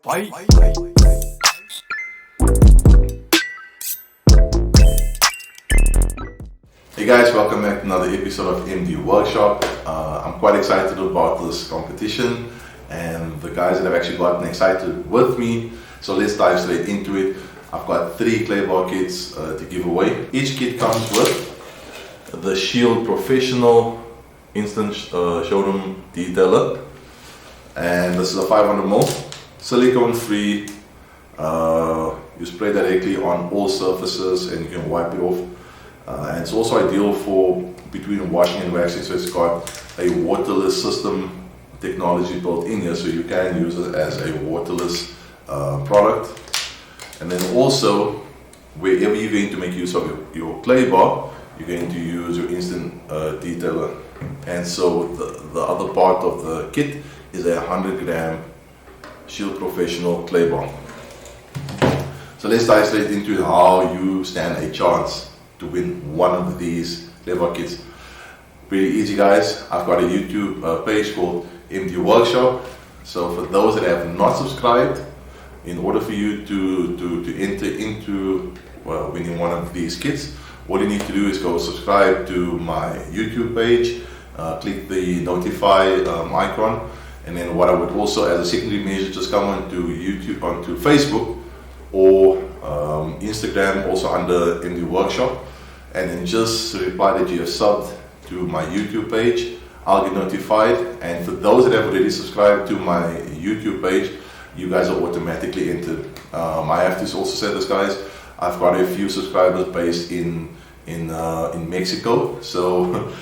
Fight. Hey guys, welcome back to another episode of MD Workshop. I'm quite excited about this competition and the guys that have actually gotten excited with me. So let's dive straight into it. I've got 3 clay bar kits to give away. Each kit comes with the Shield Professional Instant Showroom Detailer, and this is a 500ml, silicone free. You spray directly on all surfaces and you can wipe it off. And it's also ideal for between washing and waxing, so it's got a waterless system technology built in here, so you can use it as a waterless product. And then also, wherever you're going to make use of your clay bar, you're going to use your instant detailer. And so the other part of the kit is a 100 gram Shield Professional clay bar. So let's dive straight into how you stand a chance to win one of these clay bar kits. Pretty easy, guys. I've got a YouTube page called MD Workshop. So for those that have not subscribed, in order for you to enter into winning one of these kits, all you need to do is go subscribe to my YouTube page, click the notify icon, and then what I would also, as a secondary measure, just come onto YouTube, onto Facebook or Instagram, also under MD Workshop, and then just reply that you have subbed to my YouTube page. I'll get notified, and for those that have already subscribed to my YouTube page, you guys are automatically entered. I have to also say this, guys, I've got a few subscribers based in Mexico, so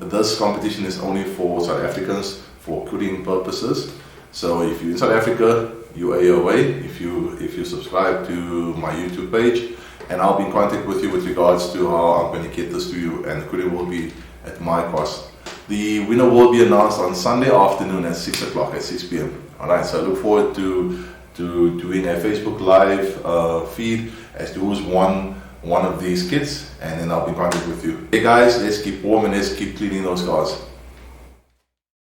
this competition is only for South Africans for cooking purposes. So if you're in South Africa, you are away if you subscribe to my YouTube page, and I'll be in contact with you with regards to how I'm going to get this to you, and the courier will be at my cost. The winner will be announced on Sunday afternoon at 6 o'clock, at 6 p.m. Alright, so I look forward to doing a Facebook Live feed as to who's won one of these kits, and then I'll be in contact with you. Hey guys, let's keep warm and let's keep cleaning those cars.